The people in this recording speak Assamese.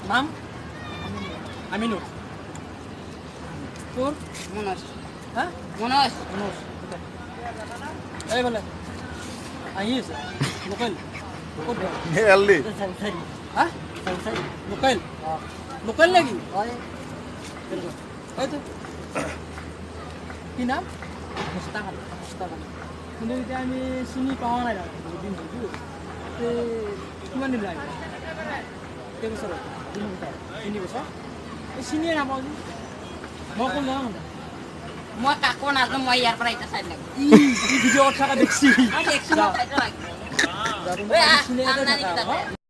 নাম আমিনুর তোর মনোজ হ্যাঁ মনোজ মনোজ এই বলে আহিস লোকাল এলডি হ্যাঁ লোকাল লোকাল নাকি এই তো কি নাম মুস্তাকান মুস্তাকান কিন্তু এতিয়া আমি চিনি পোৱা নাই দিন হয়তো কিমান দিন লাগে কেইবছৰ তিনি বছৰ এই চিনিয়ে নাপাওঁ যে মই কোন জানো মই কাকো নাজানো মই ইয়াৰ পৰা এটা চাই লাগো ই ভিডিঅ'ত থকা দেখছি দেখছো মই চাইটো লাগি চিনি